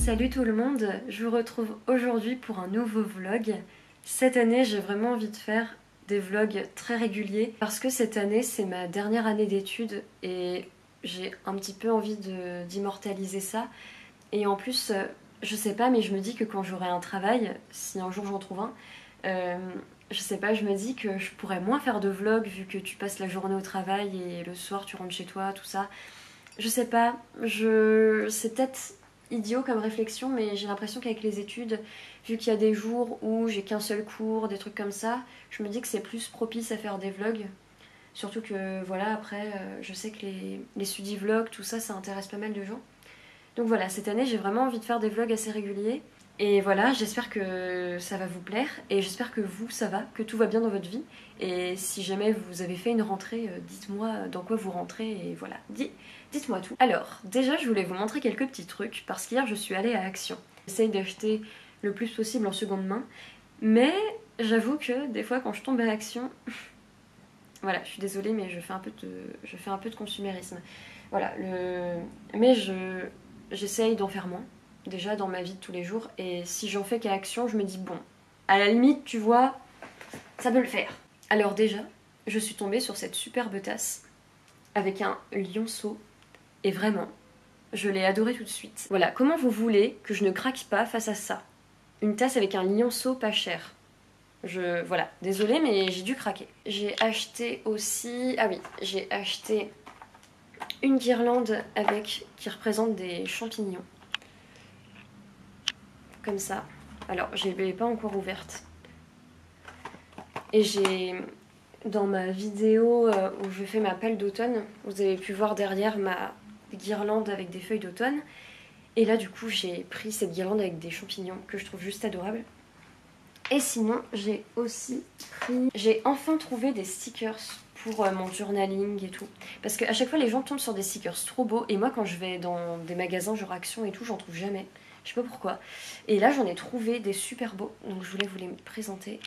Salut tout le monde, je vous retrouve aujourd'hui pour un nouveau vlog. Cette année j'ai vraiment envie de faire des vlogs très réguliers parce que cette année c'est ma dernière année d'études et j'ai un petit peu envie d'immortaliser ça. Et en plus, je sais pas, mais je me dis que quand j'aurai un travail, si un jour j'en trouve un, je sais pas, je me dis que je pourrais moins faire de vlogs vu que tu passes la journée au travail et le soir tu rentres chez toi, tout ça. Je sais pas, c'est peut-être idiot comme réflexion, mais j'ai l'impression qu'avec les études, vu qu'il y a des jours où j'ai qu'un seul cours, des trucs comme ça, je me dis que c'est plus propice à faire des vlogs. Surtout que voilà, après, je sais que les sudi-vlogs, tout ça, ça intéresse pas mal de gens. Donc voilà, cette année, j'ai vraiment envie de faire des vlogs assez réguliers. Et voilà, j'espère que ça va vous plaire et j'espère que vous, ça va, que tout va bien dans votre vie. Et si jamais vous avez fait une rentrée, dites-moi dans quoi vous rentrez et voilà, dites-moi tout. Alors, déjà, je voulais vous montrer quelques petits trucs parce qu'hier, je suis allée à Action. J'essaye d'acheter le plus possible en seconde main, mais j'avoue que des fois, quand je tombe à Action, voilà, je suis désolée, mais je fais un peu de consumérisme. Voilà, mais j'essaye d'en faire moins, déjà dans ma vie de tous les jours, et si j'en fais qu'à Action, je me dis bon, à la limite, tu vois, ça peut le faire. Alors déjà, je suis tombée sur cette superbe tasse avec un lionceau, et vraiment, je l'ai adorée tout de suite. Voilà, comment vous voulez que je ne craque pas face à ça? Une tasse avec un lionceau pas cher. Voilà, désolée, mais j'ai dû craquer. J'ai acheté aussi... Ah oui, j'ai acheté une guirlande qui représente des champignons. Comme ça. Alors, je ne l'ai pas encore ouverte. Et dans ma vidéo où je fais ma pelle d'automne, vous avez pu voir derrière ma guirlande avec des feuilles d'automne. Et là, du coup, j'ai pris cette guirlande avec des champignons que je trouve juste adorable. Et sinon, j'ai enfin trouvé des stickers pour mon journaling et tout. Parce qu'à chaque fois, les gens tombent sur des stickers trop beaux. Et moi, quand je vais dans des magasins genre Action et tout, j'en trouve jamais. Je sais pas pourquoi. Et là, j'en ai trouvé des super beaux. Donc, je voulais vous les présenter.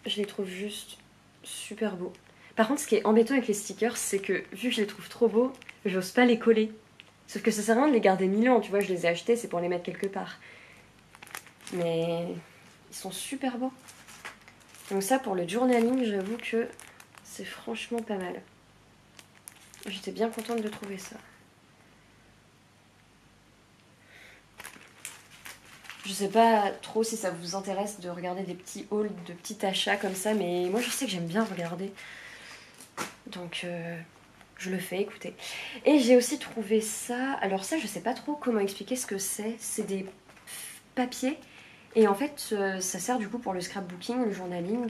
Je les trouve juste super beaux. Par contre, ce qui est embêtant avec les stickers, c'est que vu que je les trouve trop beaux, j'ose pas les coller. Sauf que ça sert à rien de les garder 1000 ans, tu vois, je les ai achetés, c'est pour les mettre quelque part. Mais ils sont super beaux. Donc ça, pour le journaling, j'avoue que c'est franchement pas mal. J'étais bien contente de trouver ça. Je sais pas trop si ça vous intéresse de regarder des petits hauls de petits achats comme ça, mais moi je sais que j'aime bien regarder. Donc je le fais, écoutez. Et j'ai aussi trouvé ça, alors ça je sais pas trop comment expliquer ce que c'est des papiers. Et en fait ça sert du coup pour le scrapbooking, le journaling.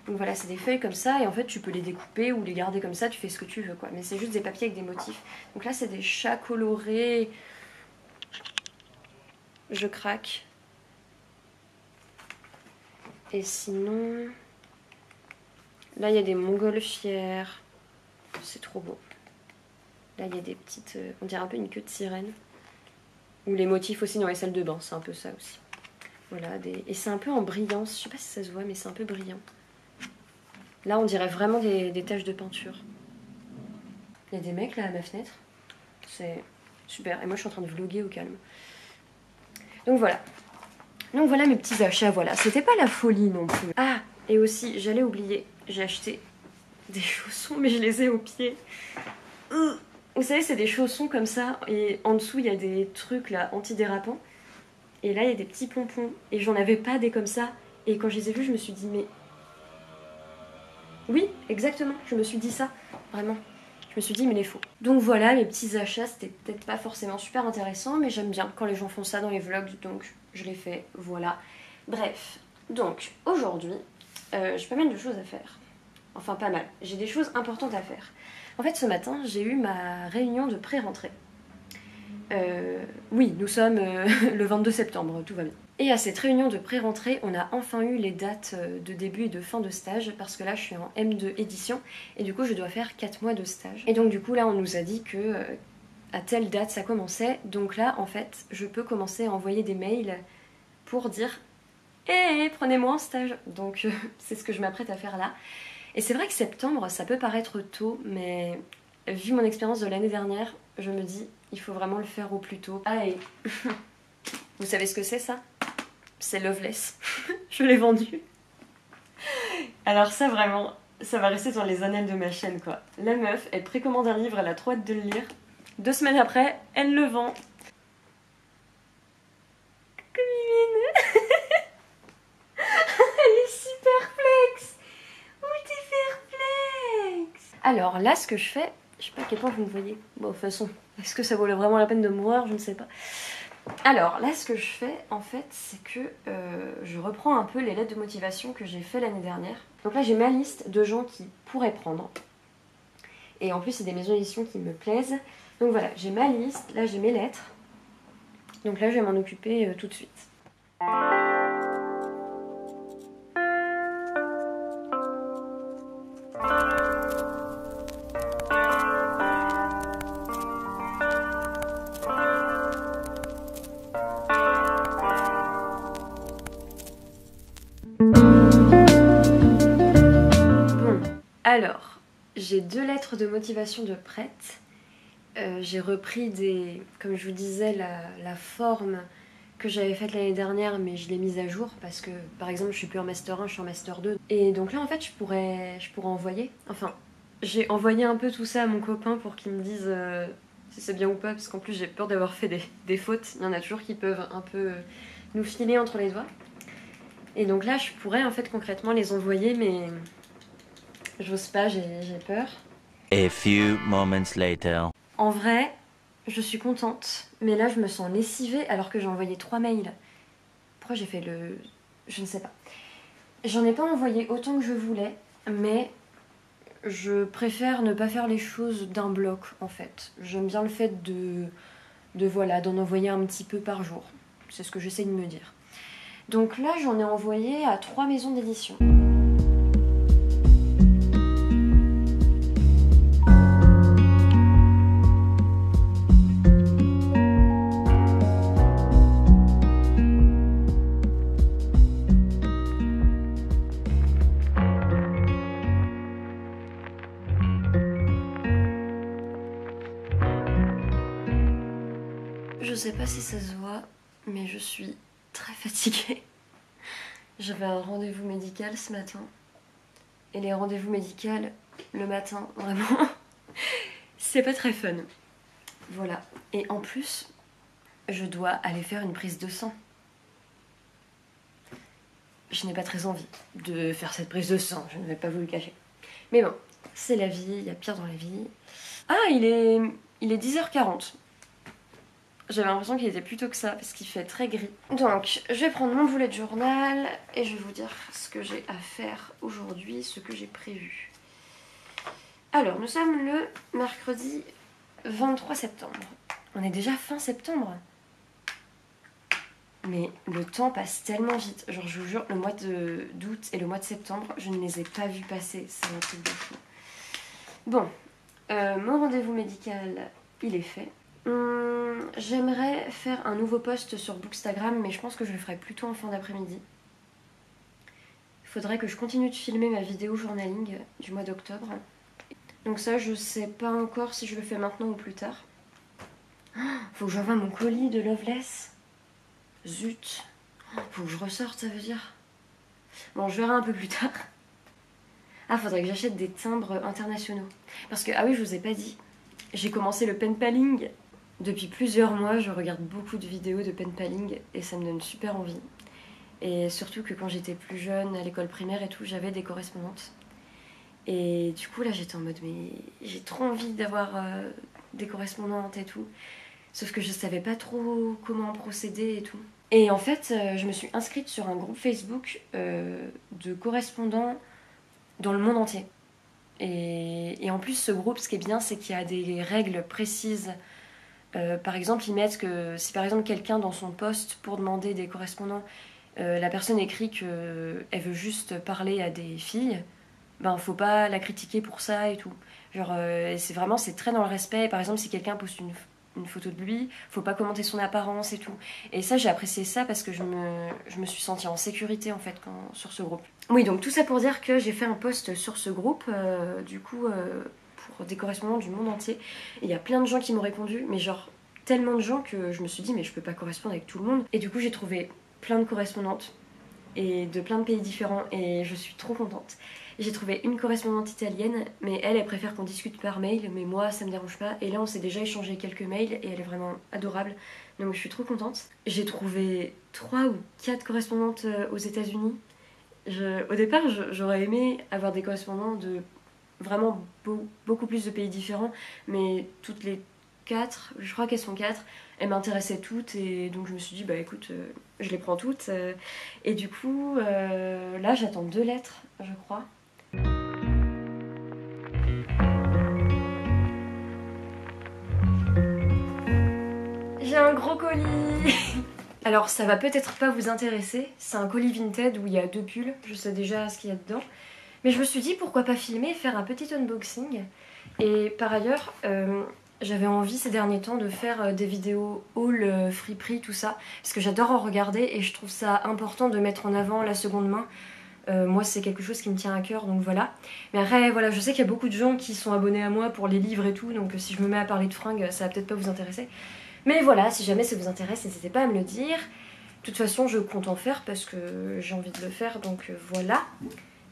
Donc voilà, c'est des feuilles comme ça et en fait tu peux les découper ou les garder comme ça, tu fais ce que tu veux quoi. Mais c'est juste des papiers avec des motifs. Donc là c'est des chats colorés. Je craque. Et sinon, là il y a des montgolfières. C'est trop beau. Là il y a des petites, on dirait un peu une queue de sirène. Ou les motifs aussi dans les salles de bain, c'est un peu ça aussi. Voilà, et c'est un peu en brillance, je sais pas si ça se voit mais c'est un peu brillant. Là on dirait vraiment des taches de peinture. Il y a des mecs là à ma fenêtre. C'est super. Et moi je suis en train de vlogger au calme. Donc voilà. Donc voilà mes petits achats, voilà. C'était pas la folie non plus. Ah, et aussi, j'allais oublier, j'ai acheté des chaussons, mais je les ai aux pieds. Vous savez, c'est des chaussons comme ça, et en dessous, il y a des trucs là, antidérapants. Et là, il y a des petits pompons. Et j'en avais pas des comme ça. Et quand je les ai vus, je me suis dit, mais... Oui, exactement, je me suis dit ça, vraiment. Je me suis dit, mais les faux. Donc voilà, mes petits achats, c'était peut-être pas forcément super intéressant, mais j'aime bien quand les gens font ça dans les vlogs, donc je l'ai fait, voilà. Bref, donc aujourd'hui, j'ai pas mal de choses à faire. Enfin, pas mal. J'ai des choses importantes à faire. En fait, ce matin, j'ai eu ma réunion de pré-rentrée. Oui, nous sommes le 22 septembre, tout va bien. Et à cette réunion de pré-rentrée, on a enfin eu les dates de début et de fin de stage, parce que là je suis en M2 édition, et du coup je dois faire 4 mois de stage. Et donc du coup là on nous a dit que à telle date ça commençait, donc là en fait je peux commencer à envoyer des mails pour dire « Hé, prenez-moi en stage !» Donc c'est ce que je m'apprête à faire là. Et c'est vrai que septembre, ça peut paraître tôt, mais vu mon expérience de l'année dernière, je me dis, il faut vraiment le faire au plus tôt. Ah, et vous savez ce que c'est ça? C'est Loveless. Je l'ai vendu. Alors ça, vraiment, ça va rester dans les annales de ma chaîne, quoi. La meuf, elle précommande un livre, elle a trop hâte de le lire. 2 semaines après, elle le vend. Coucou Mimine. Elle est super flex. Oh, t'es flex. Alors là, ce que je fais, je sais pas à quel point vous me voyez. Bon, de toute façon, est-ce que ça vaut vraiment la peine de me voir? Je ne sais pas. Alors là, ce que je fais, en fait, c'est que je reprends un peu les lettres de motivation que j'ai fait l'année dernière. Donc là, j'ai ma liste de gens qui pourraient prendre. Et en plus, c'est des maisons d'édition qui me plaisent. Donc voilà, j'ai ma liste, là j'ai mes lettres. Donc là, je vais m'en occuper tout de suite. Alors, j'ai 2 lettres de motivation de prêtes. J'ai repris comme je vous disais, la forme que j'avais faite l'année dernière, mais je l'ai mise à jour parce que, par exemple, je suis plus en Master 1, je suis en Master 2. Et donc là, en fait, je pourrais envoyer. Enfin, j'ai envoyé un peu tout ça à mon copain pour qu'il me dise si c'est bien ou pas, parce qu'en plus, j'ai peur d'avoir fait des fautes. Il y en a toujours qui peuvent un peu nous filer entre les doigts. Et donc là, je pourrais, en fait, concrètement les envoyer, mais j'ose pas, j'ai peur. A few moments later. En vrai, je suis contente, mais là je me sens lessivée alors que j'ai envoyé 3 mails. Pourquoi j'ai fait le... Je ne sais pas. J'en ai pas envoyé autant que je voulais, mais je préfère ne pas faire les choses d'un bloc en fait. J'aime bien le fait voilà, d'en envoyer un petit peu par jour. C'est ce que j'essaie de me dire. Donc là j'en ai envoyé à 3 maisons d'édition. Je sais pas si ça se voit, mais je suis très fatiguée. J'avais un rendez-vous médical ce matin. Et les rendez-vous médicaux le matin, vraiment, c'est pas très fun. Voilà. Et en plus, je dois aller faire une prise de sang. Je n'ai pas très envie de faire cette prise de sang, je ne vais pas vous le cacher. Mais bon, c'est la vie, il y a pire dans la vie. Ah, il est 10h40. J'avais l'impression qu'il était plus tôt que ça parce qu'il fait très gris. Donc, je vais prendre mon bullet journal et je vais vous dire ce que j'ai à faire aujourd'hui, ce que j'ai prévu. Alors, nous sommes le mercredi 23 septembre. On est déjà fin septembre. Mais le temps passe tellement vite. Genre, je vous jure, le mois d'août et le mois de septembre, je ne les ai pas vus passer. C'est un truc de fou. Bon, mon rendez-vous médical, il est fait. J'aimerais faire un nouveau post sur Bookstagram, mais je pense que je le ferai plutôt en fin d'après-midi. Il faudrait que je continue de filmer ma vidéo journaling du mois d'octobre. Donc ça, je sais pas encore si je le fais maintenant ou plus tard. Faut que j'envoie mon colis de Loveless. Zut. Faut que je ressorte, ça veut dire. Bon, je verrai un peu plus tard. Ah, faudrait que j'achète des timbres internationaux. Parce que, ah oui, je vous ai pas dit, j'ai commencé le pen paling. Depuis plusieurs mois, je regarde beaucoup de vidéos de pen paling et ça me donne super envie. Et surtout que quand j'étais plus jeune, à l'école primaire et tout, j'avais des correspondantes. Et du coup, là, j'étais en mode, mais j'ai trop envie d'avoir des correspondantes et tout. Sauf que je savais pas trop comment procéder et tout. Et en fait, je me suis inscrite sur un groupe Facebook de correspondants dans le monde entier. Et en plus, ce groupe, ce qui est bien, c'est qu'il y a des règles précises. Par exemple, ils mettent que si par exemple quelqu'un dans son poste pour demander des correspondants, la personne écrit qu'elle veut juste parler à des filles, ben faut pas la critiquer pour ça et tout. Genre, c'est très dans le respect. Par exemple, si quelqu'un poste une photo de lui, faut pas commenter son apparence et tout. Et ça, j'ai apprécié ça parce que je me suis sentie en sécurité en fait sur ce groupe. Oui, donc tout ça pour dire que j'ai fait un post sur ce groupe, pour des correspondants du monde entier. Et il y a plein de gens qui m'ont répondu, mais genre tellement de gens que je me suis dit mais je peux pas correspondre avec tout le monde. Et du coup j'ai trouvé plein de correspondantes et de plein de pays différents et je suis trop contente. J'ai trouvé une correspondante italienne, mais elle préfère qu'on discute par mail, mais moi ça me dérange pas. Et là on s'est déjà échangé quelques mails et elle est vraiment adorable, donc je suis trop contente. J'ai trouvé 3 ou 4 correspondantes aux États-Unis. Au départ j'aurais aimé avoir des correspondants de vraiment beaucoup plus de pays différents, mais toutes les 4, je crois qu'elles sont 4, elles m'intéressaient toutes et donc je me suis dit bah écoute, je les prends toutes. Et du coup là j'attends 2 lettres je crois. J'ai un gros colis. Alors ça va peut-être pas vous intéresser, c'est un colis Vinted où il y a 2 pulls, je sais déjà ce qu'il y a dedans. Mais je me suis dit pourquoi pas filmer et faire un petit unboxing. Et par ailleurs, j'avais envie ces derniers temps de faire des vidéos haul, friperie, tout ça. Parce que j'adore en regarder et je trouve ça important de mettre en avant la seconde main. Moi c'est quelque chose qui me tient à cœur, donc voilà. Mais après voilà, je sais qu'il y a beaucoup de gens qui sont abonnés à moi pour les livres et tout, donc si je me mets à parler de fringues, ça va peut-être pas vous intéresser. Mais voilà, si jamais ça vous intéresse, n'hésitez pas à me le dire. De toute façon, je compte en faire parce que j'ai envie de le faire, donc voilà.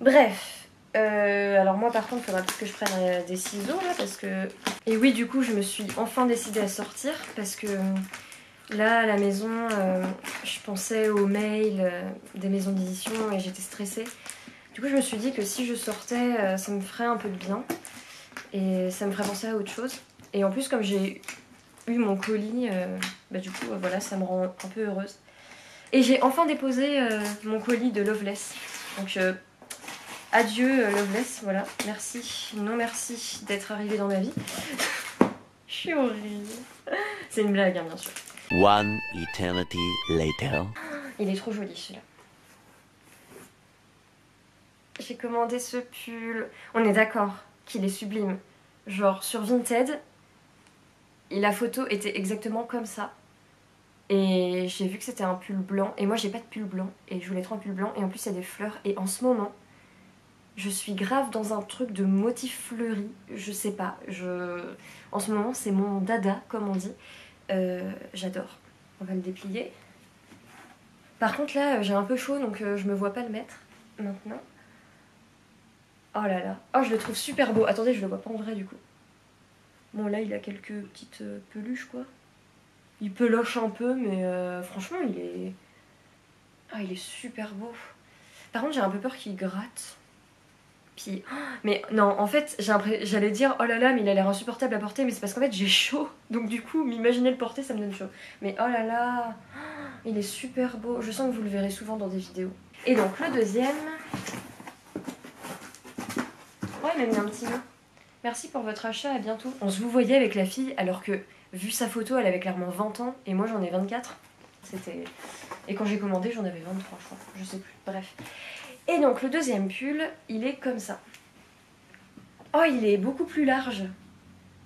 Bref. Alors moi par contre il faudra peut-être que je prenne des ciseaux là parce que... Et oui du coup je me suis enfin décidée à sortir parce que là à la maison je pensais aux mails des maisons d'édition et j'étais stressée. Du coup je me suis dit que si je sortais ça me ferait un peu de bien et ça me ferait penser à autre chose. Et en plus comme j'ai eu mon colis, bah du coup voilà ça me rend un peu heureuse. Et j'ai enfin déposé mon colis de Loveless. Donc adieu Loveless, voilà, merci, non merci d'être arrivé dans ma vie. Je suis horrible. C'est une blague hein, bien sûr. One eternity later. Il est trop joli celui-là. J'ai commandé ce pull, on est d'accord qu'il est sublime. Genre sur Vinted, et la photo était exactement comme ça. Et j'ai vu que c'était un pull blanc, et moi j'ai pas de pull blanc, et je voulais trop un pull blanc, et en plus il y a des fleurs, et en ce moment... Je suis grave dans un truc de motif fleuri, je sais pas, en ce moment c'est mon dada comme on dit, j'adore. On va le déplier. Par contre là j'ai un peu chaud donc je me vois pas le mettre maintenant. Oh là là, oh je le trouve super beau, attendez je le vois pas en vrai du coup. Bon là il a quelques petites peluches quoi. Il peloche un peu mais franchement il est... Ah il est super beau. Par contre j'ai un peu peur qu'il gratte. Puis, mais non, en fait, j'allais dire oh là là, mais il a l'air insupportable à porter, mais c'est parce qu'en fait j'ai chaud, donc du coup, m'imaginer le porter, ça me donne chaud. Mais oh là là, il est super beau. Je sens que vous le verrez souvent dans des vidéos. Et donc le deuxième, ouais, il m'a mis un petit mot. Merci pour votre achat, à bientôt. On se vous voyait avec la fille, alors que vu sa photo, elle avait clairement 20 ans et moi j'en ai 24. C'était... Et quand j'ai commandé, j'en avais 23, je crois. Je sais plus. Bref. Et donc le deuxième pull, il est comme ça. Oh, il est beaucoup plus large.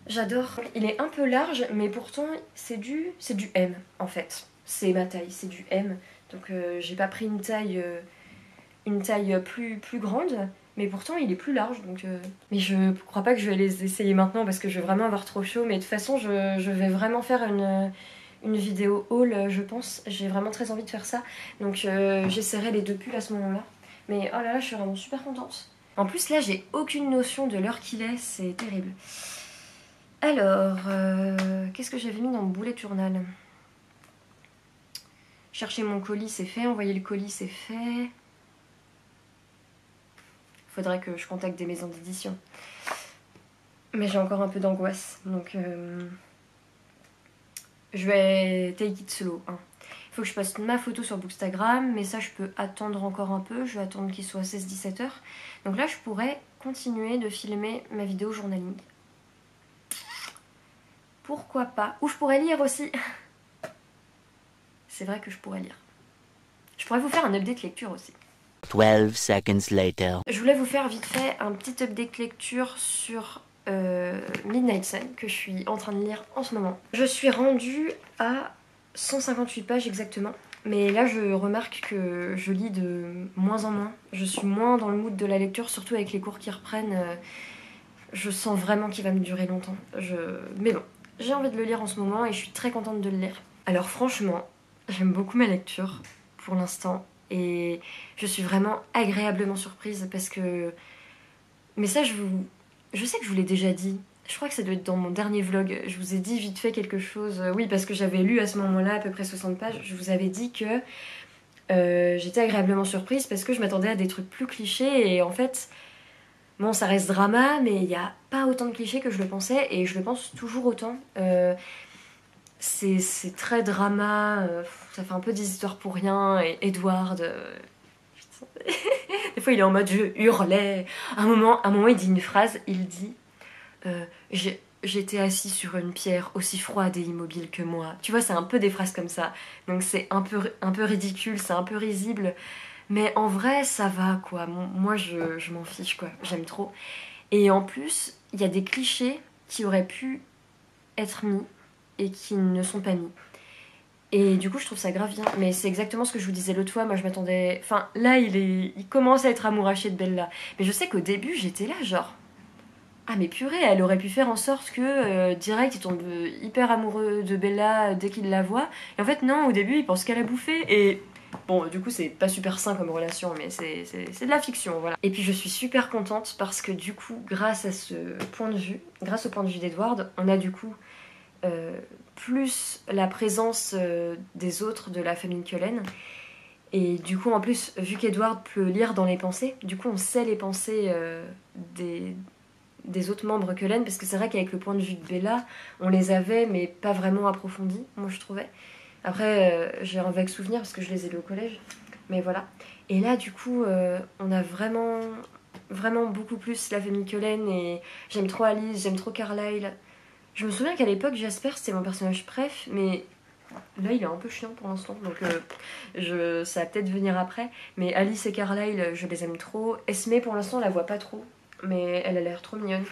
J'adore. Il est un peu large, mais pourtant c'est du M en fait. C'est ma taille, c'est du M. Donc j'ai pas pris une taille plus grande, mais pourtant il est plus large. Donc, mais je crois pas que je vais les essayer maintenant parce que je vais vraiment avoir trop chaud. Mais de toute façon, je vais vraiment faire une vidéo haul, je pense. J'ai vraiment très envie de faire ça. Donc j'essaierai les 2 pulls à ce moment-là. Mais oh là là, je suis vraiment super contente. En plus là, j'ai aucune notion de l'heure qu'il est, c'est terrible. Alors, qu'est-ce que j'avais mis dans le bullet journal? Chercher mon colis, c'est fait. Envoyer le colis, c'est fait. Faudrait que je contacte des maisons d'édition. Mais j'ai encore un peu d'angoisse, donc je vais take it slow. Hein. Il faut que je poste ma photo sur Bookstagram, mais ça je peux attendre encore un peu, je vais attendre qu'il soit 16-17 heures. Donc là je pourrais continuer de filmer ma vidéo journaling. Pourquoi pas? Ou je pourrais lire aussi. C'est vrai que je pourrais lire. Je pourrais vous faire un update lecture aussi. 12 seconds later. Je voulais vous faire vite fait un petit update lecture sur Midnight Sun que je suis en train de lire en ce moment. Je suis rendue à 158 pages exactement. Mais là je remarque que je lis de moins en moins. Je suis moins dans le mood de la lecture, surtout avec les cours qui reprennent. Je sens vraiment qu'il va me durer longtemps. Mais bon, j'ai envie de le lire en ce moment et je suis très contente de le lire. Alors franchement, j'aime beaucoup ma lecture pour l'instant. Et je suis vraiment agréablement surprise parce que... Mais ça, je sais que je vous l'ai déjà dit. Je crois que ça doit être dans mon dernier vlog. Je vous ai dit vite fait quelque chose. Oui, parce que j'avais lu à ce moment-là à peu près 60 pages. Je vous avais dit que j'étais agréablement surprise parce que je m'attendais à des trucs plus clichés. Et en fait, bon, ça reste drama, mais il n'y a pas autant de clichés que je le pensais. Et je le pense toujours autant. C'est très drama. Ça fait un peu des histoires pour rien. Et Edward... Des fois il est en mode je hurlais. À un moment il dit une phrase, il dit j'étais assis sur une pierre aussi froide et immobile que moi. Tu vois, c'est un peu des phrases comme ça. Donc c'est un peu ridicule, c'est un peu risible. Mais en vrai ça va quoi. Moi je m'en fiche quoi, j'aime trop. Et en plus, il y a des clichés qui auraient pu être mis et qui ne sont pas mis. Et du coup, je trouve ça grave bien. Mais c'est exactement ce que je vous disais l'autre fois. Moi, je m'attendais... Enfin, là, il commence à être amouraché de Bella. Mais je sais qu'au début, j'étais là, genre... Ah, mais purée, elle aurait pu faire en sorte que, direct, il tombe hyper amoureux de Bella dès qu'il la voit. Et en fait, non, au début, il pense qu'elle a bouffé. Et... Bon, du coup, c'est pas super sain comme relation, mais c'est de la fiction, voilà. Et puis, je suis super contente parce que, du coup, grâce à ce point de vue, grâce au point de vue d'Edward, on a, du coup... plus la présence des autres de la famille Cullen. Et du coup, en plus, vu qu'Edward peut lire dans les pensées, du coup, on sait les pensées des autres membres Cullen, parce que c'est vrai qu'avec le point de vue de Bella, on les avait, mais pas vraiment approfondis, moi je trouvais. Après, j'ai un vague souvenir parce que je les ai lus au collège, mais voilà. Et là, du coup, on a vraiment beaucoup plus la famille Cullen, et j'aime trop Alice, j'aime trop Carlisle. Je me souviens qu'à l'époque, Jasper, c'était mon personnage préf, mais là, il est un peu chiant pour l'instant, donc ça va peut-être venir après. Mais Alice et Carlisle, je les aime trop. Esme, pour l'instant, on la voit pas trop, mais elle a l'air trop mignonne.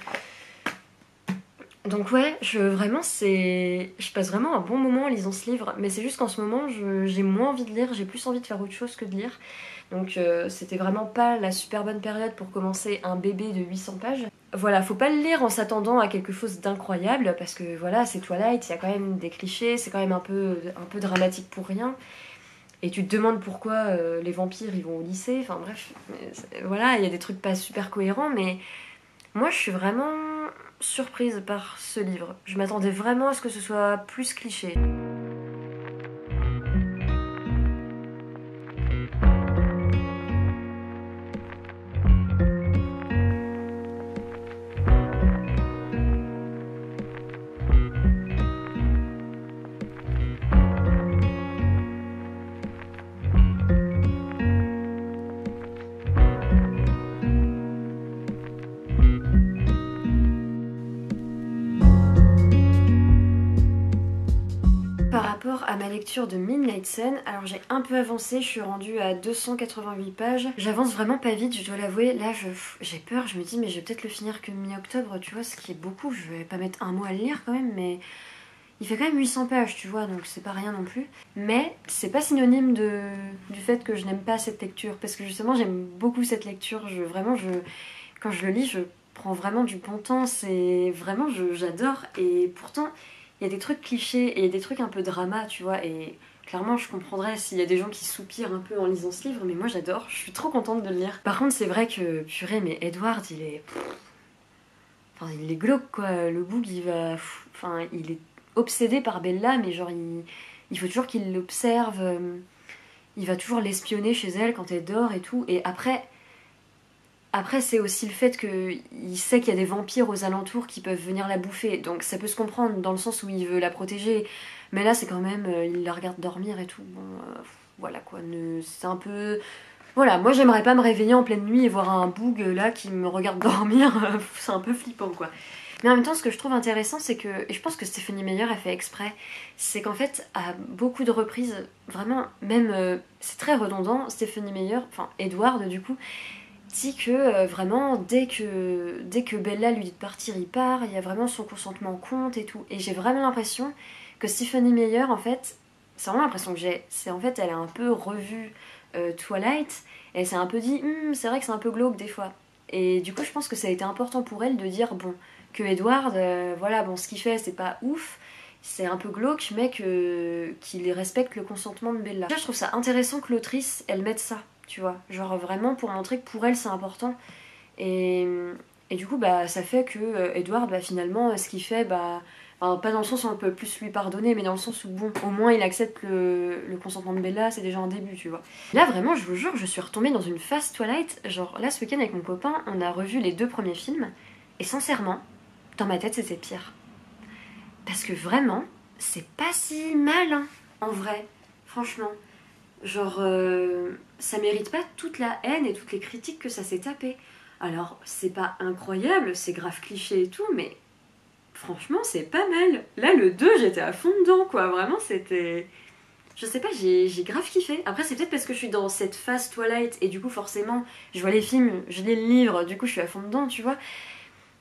Donc ouais, je passe vraiment un bon moment en lisant ce livre, mais c'est juste qu'en ce moment, j'ai moins envie de lire, j'ai plus envie de faire autre chose que de lire. Donc c'était vraiment pas la super bonne période pour commencer un bébé de 800 pages. Voilà, faut pas le lire en s'attendant à quelque chose d'incroyable, parce que voilà, c'est Twilight, il y a quand même des clichés, c'est quand même un peu dramatique pour rien. Et tu te demandes pourquoi les vampires ils vont au lycée, enfin bref, voilà, il y a des trucs pas super cohérents, mais moi je suis vraiment surprise par ce livre. Je m'attendais vraiment à ce que ce soit plus cliché. Par rapport à ma lecture de Midnight Sun, alors j'ai un peu avancé, je suis rendue à 288 pages. J'avance vraiment pas vite, je dois l'avouer. Là, j'ai peur, je me dis, mais je vais peut-être le finir que mi-octobre, tu vois, ce qui est beaucoup. Je vais pas mettre un mois à le lire quand même, mais il fait quand même 800 pages, tu vois, donc c'est pas rien non plus. Mais c'est pas synonyme du fait que je n'aime pas cette lecture, parce que justement, j'aime beaucoup cette lecture. Quand je le lis, je prends vraiment du bon temps, c'est vraiment, j'adore, et pourtant... Il y a des trucs clichés et des trucs un peu drama, tu vois, et clairement je comprendrais s'il y a des gens qui soupirent un peu en lisant ce livre, mais moi j'adore, je suis trop contente de le lire. Par contre c'est vrai que, purée, mais Edward il est... Enfin il est glauque quoi, le boug il va... Enfin il est obsédé par Bella, mais genre il faut toujours qu'il l'observe, il va toujours l'espionner chez elle quand elle dort et tout, et après, c'est aussi le fait qu'il sait qu'il y a des vampires aux alentours qui peuvent venir la bouffer. Donc ça peut se comprendre dans le sens où il veut la protéger. Mais là, c'est quand même... il la regarde dormir et tout. Bon, voilà quoi. C'est un peu... Voilà, moi j'aimerais pas me réveiller en pleine nuit et voir un boug là qui me regarde dormir. C'est un peu flippant quoi. Mais en même temps, ce que je trouve intéressant, c'est que... Et je pense que Stephenie Meyer a fait exprès. C'est qu'en fait, à beaucoup de reprises, vraiment, même... c'est très redondant, Stephenie Meyer, enfin Edward du coup... dit que vraiment dès que Bella lui dit de partir, il part, il y a vraiment son consentement compte et tout. Et j'ai vraiment l'impression que Stephenie Meyer, en fait, c'est vraiment l'impression que j'ai, c'est en fait elle a un peu revu Twilight, et elle s'est un peu dit c'est vrai que c'est un peu glauque des fois. Et du coup je pense que ça a été important pour elle de dire bon, que Edward, voilà, bon ce qu'il fait c'est pas ouf, c'est un peu glauque, mais qu'il respecte le consentement de Bella. Déjà, je trouve ça intéressant que l'autrice, elle mette ça, tu vois. Genre vraiment pour montrer que pour elle, c'est important. Et, et du coup, bah, ça fait que Edward, bah, finalement, ce qu'il fait, bah... Enfin, pas dans le sens où on peut plus lui pardonner, mais dans le sens où, bon, au moins il accepte le consentement de Bella, c'est déjà un début, tu vois. Là, vraiment, je vous jure, je suis retombée dans une phase Twilight. Genre, là, ce week-end, avec mon copain, on a revu les 2 premiers films, et sincèrement, dans ma tête, c'était pire. Parce que vraiment, c'est pas si mal, hein, en vrai, franchement. Genre, ça mérite pas toute la haine et toutes les critiques que ça s'est tapé. Alors, c'est pas incroyable, c'est grave cliché et tout, mais franchement, c'est pas mal. Là, le 2, j'étais à fond dedans, quoi. Vraiment, c'était... Je sais pas, j'ai grave kiffé. Après, c'est peut-être parce que je suis dans cette phase Twilight, et du coup, forcément, je vois les films, je lis le livre, du coup, je suis à fond dedans, tu vois.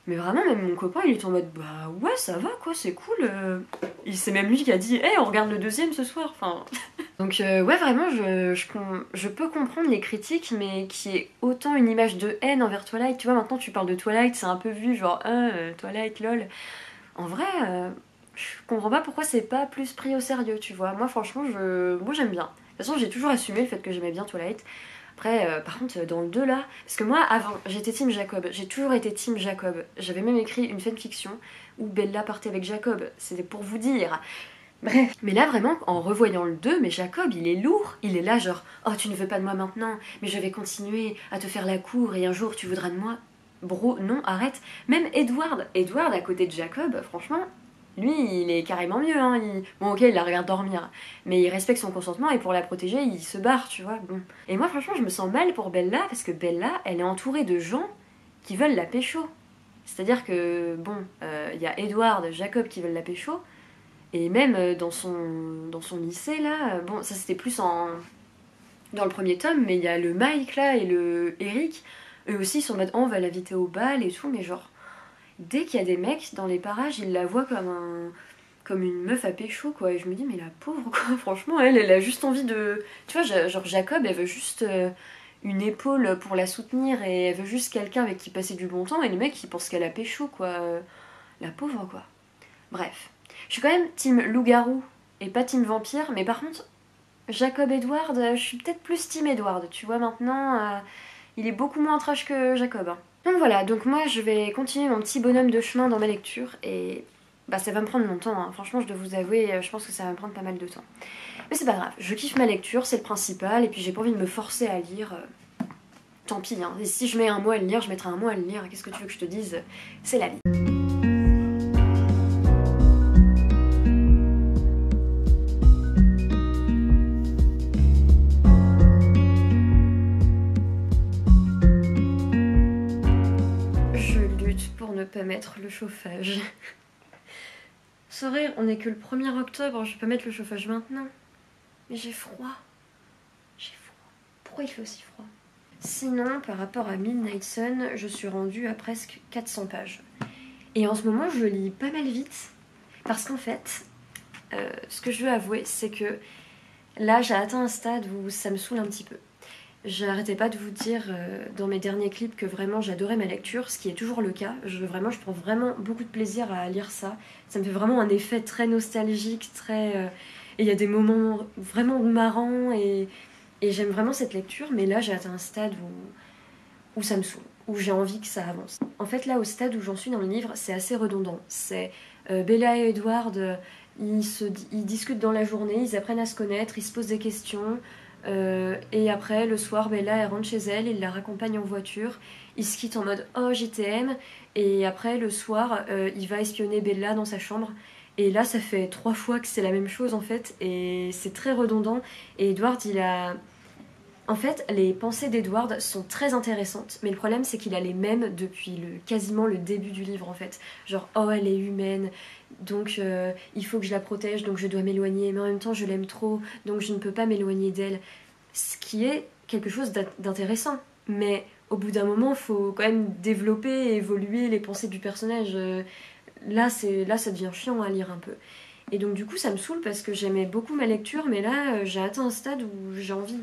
Mais vraiment, même mon copain, il était en mode bah ouais, ça va quoi, c'est cool. C'est même lui qui a dit hey, on regarde le 2e ce soir. Enfin. Donc, ouais, vraiment, je peux comprendre les critiques, mais qui est autant une image de haine envers Twilight. Tu vois, maintenant tu parles de Twilight, c'est un peu vu genre Twilight, lol. En vrai, je comprends pas pourquoi c'est pas plus pris au sérieux, tu vois. Moi, franchement, moi j'aime bien. De toute façon, j'ai toujours assumé le fait que j'aimais bien Twilight. Après, par contre, dans le 2 là, parce que moi avant, j'étais team Jacob, j'ai toujours été team Jacob. J'avais même écrit une fanfiction où Bella partait avec Jacob, c'était pour vous dire. Bref, mais là vraiment, en revoyant le 2, mais Jacob, il est lourd. Il est là genre, oh tu ne veux pas de moi maintenant, mais je vais continuer à te faire la cour et un jour tu voudras de moi. Bro, non, arrête. Même Edward à côté de Jacob, franchement, lui, il est carrément mieux. Hein. Bon, ok, il la regarde dormir, mais il respecte son consentement et pour la protéger, il se barre, tu vois. Bon. Et moi, franchement, je me sens mal pour Bella parce que Bella, elle est entourée de gens qui veulent la pécho. C'est-à-dire que, bon, il y a Edward, Jacob qui veulent la pécho, et même dans son lycée, là, bon, ça c'était plus dans le premier tome, mais il y a le Mike, là, et le Eric, eux aussi, ils sont en mode, oh, on va l'inviter au bal et tout, mais genre, dès qu'il y a des mecs dans les parages, ils la voient comme une meuf à pécho, quoi. Et je me dis, mais la pauvre, quoi, franchement, elle a juste envie de... Tu vois, genre Jacob, elle veut juste une épaule pour la soutenir et elle veut juste quelqu'un avec qui passer du bon temps. Et les mecs, ils pensent qu'elle a pécho, quoi. La pauvre, quoi. Bref. Je suis quand même team loup-garou et pas team vampire, mais par contre, Jacob Edward, je suis peut-être plus team Edward. Tu vois, maintenant, il est beaucoup moins trash que Jacob, hein. Donc voilà, donc moi je vais continuer mon petit bonhomme de chemin dans ma lecture et bah ça va me prendre longtemps, hein. Franchement je dois vous avouer, je pense que ça va me prendre pas mal de temps. Mais c'est pas grave, je kiffe ma lecture, c'est le principal, et puis j'ai pas envie de me forcer à lire, tant pis, hein. Et si je mets un mois à le lire, je mettrai un mois à le lire, qu'est-ce que tu veux que je te dise, c'est la vie. Pas mettre le chauffage. Sourire, on est que le 1er octobre, je peux mettre le chauffage maintenant. Mais j'ai froid. J'ai froid. Pourquoi il fait aussi froid? Sinon, par rapport à Midnight Sun, je suis rendue à presque 400 pages. Et en ce moment, je lis pas mal vite. Parce qu'en fait, ce que je veux avouer, c'est que là, j'ai atteint un stade où ça me saoule un petit peu. J'arrêtais pas de vous dire dans mes derniers clips que vraiment j'adorais ma lecture, ce qui est toujours le cas. Je prends vraiment beaucoup de plaisir à lire ça. Ça me fait vraiment un effet très nostalgique, très... Et il y a des moments vraiment marrants et j'aime vraiment cette lecture. Mais là, j'ai atteint un stade où ça me saoule, où j'ai envie que ça avance. En fait, là, au stade où j'en suis dans le livre, c'est assez redondant. C'est Bella et Edward, ils discutent dans la journée, ils apprennent à se connaître, ils se posent des questions... et après, le soir, Bella, elle rentre chez elle, il la raccompagne en voiture, il se quitte en mode « Oh, JTM », et après, le soir, il va espionner Bella dans sa chambre, et là, ça fait 3 fois que c'est la même chose, en fait, et c'est très redondant, et Edward, il a... En fait, les pensées d'Edward sont très intéressantes, mais le problème, c'est qu'il a les mêmes depuis quasiment le début du livre, en fait. Genre « Oh, elle est humaine », donc il faut que je la protège, donc je dois m'éloigner, mais en même temps je l'aime trop, donc je ne peux pas m'éloigner d'elle. Ce qui est quelque chose d'intéressant, mais au bout d'un moment, faut quand même développer et évoluer les pensées du personnage. Là, ça devient chiant à lire un peu. Et donc du coup ça me saoule parce que j'aimais beaucoup ma lecture, mais là j'ai atteint un stade où j'ai envie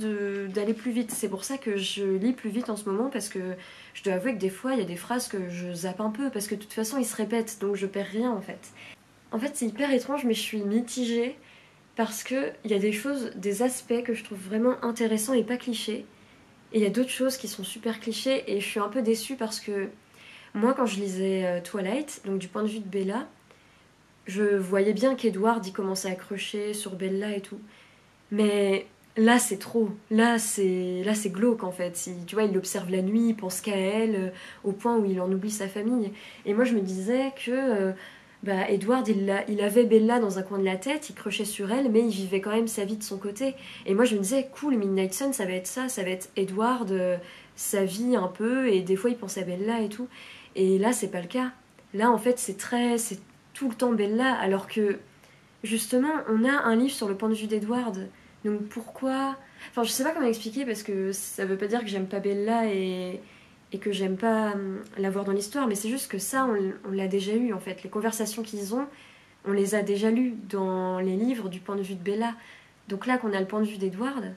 d'aller plus vite. C'est pour ça que je lis plus vite en ce moment, parce que je dois avouer que des fois il y a des phrases que je zappe un peu, parce que de toute façon ils se répètent, donc je perds rien en fait. En fait c'est hyper étrange, mais je suis mitigée parce que il y a des choses, des aspects que je trouve vraiment intéressants et pas clichés, et il y a d'autres choses qui sont super clichés, et je suis un peu déçue parce que moi quand je lisais Twilight, donc du point de vue de Bella, je voyais bien qu'Edward y commençait à accrocher sur Bella et tout. Mais là c'est trop. Là c'est glauque en fait. Tu vois, il l'observe la nuit, il pense qu'à elle, au point où il en oublie sa famille. Et moi je me disais que Edward il avait Bella dans un coin de la tête, il crochait sur elle, mais il vivait quand même sa vie de son côté. Et moi je me disais, cool, Midnight Sun ça va être ça va être Edward, sa vie un peu, et des fois il pense à Bella et tout. Et là c'est pas le cas. Là en fait c'est tout le temps Bella, alors que justement on a un livre sur le point de vue d'Edward. Donc pourquoi... Enfin je sais pas comment expliquer, parce que ça veut pas dire que j'aime pas Bella et que j'aime pas la voir dans l'histoire, mais c'est juste que ça on l'a déjà eu en fait. Les conversations qu'ils ont, on les a déjà lues dans les livres du point de vue de Bella. Donc là qu'on a le point de vue d'Edward,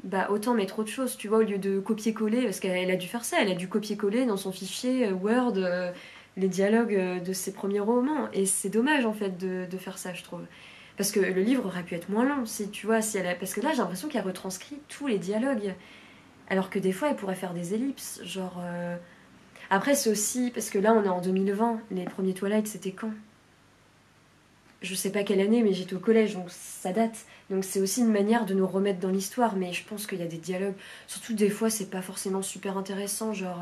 bah autant mettre autre chose, tu vois, au lieu de copier-coller, parce qu'elle a dû faire ça, elle a dû copier-coller dans son fichier Word les dialogues de ses premiers romans, et c'est dommage en fait de faire ça, je trouve. Parce que le livre aurait pu être moins long, si tu vois, si elle a... parce que là j'ai l'impression qu'elle retranscrit tous les dialogues, alors que des fois elle pourrait faire des ellipses, genre... Après c'est aussi, parce que là on est en 2020, les premiers Twilight c'était quand? Je sais pas quelle année, mais j'étais au collège, donc ça date. Donc c'est aussi une manière de nous remettre dans l'histoire, mais je pense qu'il y a des dialogues, surtout des fois c'est pas forcément super intéressant, genre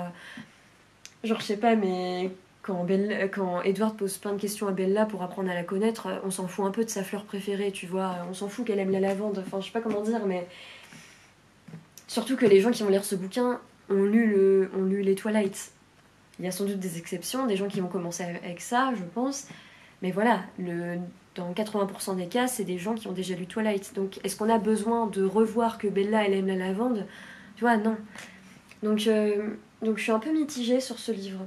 je sais pas, mais quand Edward pose plein de questions à Bella pour apprendre à la connaître, on s'en fout un peu de sa fleur préférée, tu vois, on s'en fout qu'elle aime la lavande, enfin je sais pas comment dire, mais surtout que les gens qui vont lire ce bouquin ont lu les Twilight. Il y a sans doute des exceptions, des gens qui vont commencer avec ça, je pense, mais voilà, dans 80% des cas, c'est des gens qui ont déjà lu Twilight. Donc est-ce qu'on a besoin de revoir que Bella elle aime la lavande? Tu vois, non. Donc je suis un peu mitigée sur ce livre.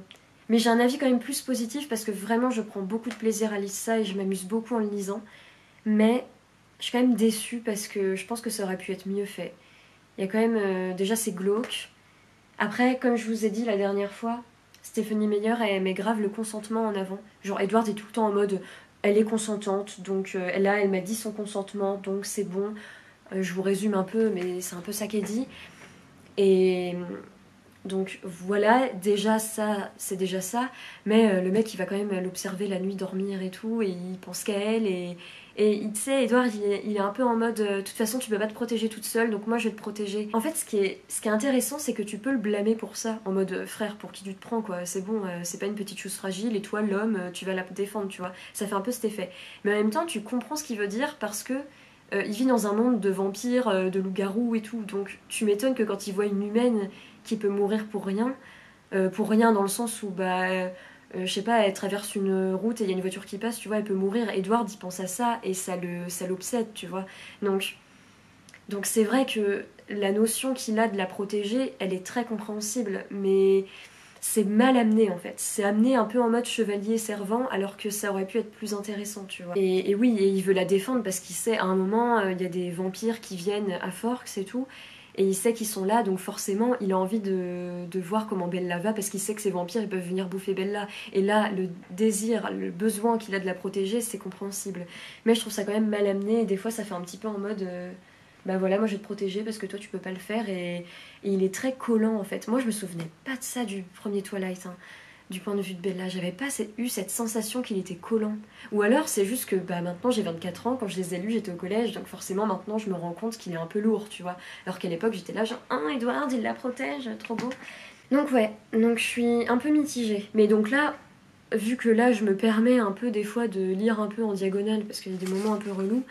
Mais j'ai un avis quand même plus positif, parce que vraiment je prends beaucoup de plaisir à lire ça et je m'amuse beaucoup en le lisant. Mais je suis quand même déçue parce que je pense que ça aurait pu être mieux fait. Il y a quand même... déjà c'est glauque. Après, comme je vous ai dit la dernière fois, Stephenie Meyer elle met grave le consentement en avant. Genre Edward est tout le temps en mode elle est consentante, donc là elle m'a dit son consentement, donc c'est bon. Je vous résume un peu, mais c'est un peu ça qu'elle dit. Et donc voilà, déjà ça, c'est déjà ça. Mais le mec il va quand même l'observer la nuit dormir et tout, et il pense qu'à elle. Et tu sais, Edward il est un peu en mode de toute façon tu peux pas te protéger toute seule, donc moi je vais te protéger. En fait ce qui est intéressant, c'est que tu peux le blâmer pour ça, en mode frère, pour qui tu te prends quoi, c'est bon, c'est pas une petite chose fragile, et toi l'homme, tu vas la défendre, tu vois. Ça fait un peu cet effet. Mais en même temps tu comprends ce qu'il veut dire, parce que il vit dans un monde de vampires, de loups-garous et tout, donc tu m'étonnes que quand il voit une humaine qui peut mourir pour rien dans le sens où, je sais pas, elle traverse une route et il y a une voiture qui passe, tu vois, elle peut mourir. Edward, il pense à ça et ça l'obsède, tu vois. Donc c'est vrai que la notion qu'il a de la protéger, elle est très compréhensible, mais c'est mal amené en fait. C'est amené un peu en mode chevalier servant, alors que ça aurait pu être plus intéressant, tu vois. Et oui, et il veut la défendre parce qu'il sait, à un moment, il y a des vampires qui viennent à Forks et tout, et il sait qu'ils sont là, donc forcément, il a envie de voir comment Bella va, parce qu'il sait que ces vampires, ils peuvent venir bouffer Bella. Et là, le désir, le besoin qu'il a de la protéger, c'est compréhensible. Mais je trouve ça quand même mal amené, et des fois, ça fait un petit peu en mode... bah voilà, moi je vais te protéger parce que toi tu peux pas le faire, et il est très collant en fait. Moi je me souvenais pas de ça du premier Twilight, hein, du point de vue de Bella. J'avais pas eu cette sensation qu'il était collant. Ou alors c'est juste que maintenant j'ai 24 ans, quand je les ai lus j'étais au collège, donc forcément maintenant je me rends compte qu'il est un peu lourd, tu vois. Alors qu'à l'époque j'étais là genre, Edward il la protège, trop beau. Donc ouais, donc je suis un peu mitigée. Mais donc là, vu que là je me permets un peu des fois de lire un peu en diagonale parce qu'il y a des moments un peu relous,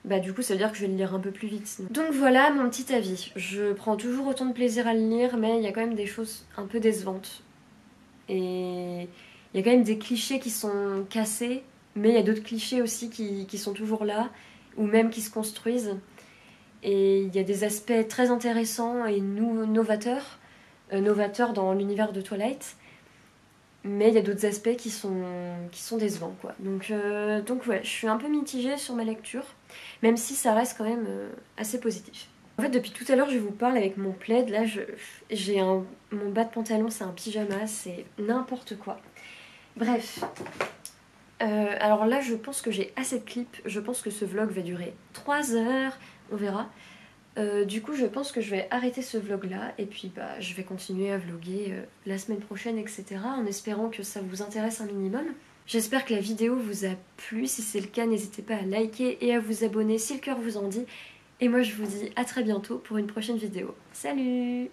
bah du coup ça veut dire que je vais le lire un peu plus vite. Donc voilà mon petit avis. Je prends toujours autant de plaisir à le lire, mais il y a quand même des choses un peu décevantes. Et il y a quand même des clichés qui sont cassés, mais il y a d'autres clichés aussi qui sont toujours là, ou même qui se construisent. Et il y a des aspects très intéressants et novateurs, novateur dans l'univers de Twilight. Mais il y a d'autres aspects qui sont décevants, quoi. Donc ouais, je suis un peu mitigée sur ma lecture, même si ça reste quand même assez positif. En fait, depuis tout à l'heure, je vous parle avec mon plaid. Là, j'ai mon bas de pantalon, c'est un pyjama, c'est n'importe quoi. Bref. Alors là, je pense que j'ai assez de clips. Je pense que ce vlog va durer 3 heures. On verra. Du coup, je pense que je vais arrêter ce vlog là et puis bah, je vais continuer à vlogger la semaine prochaine, etc. en espérant que ça vous intéresse un minimum. J'espère que la vidéo vous a plu. Si c'est le cas, n'hésitez pas à liker et à vous abonner si le cœur vous en dit. Et moi, je vous dis à très bientôt pour une prochaine vidéo. Salut!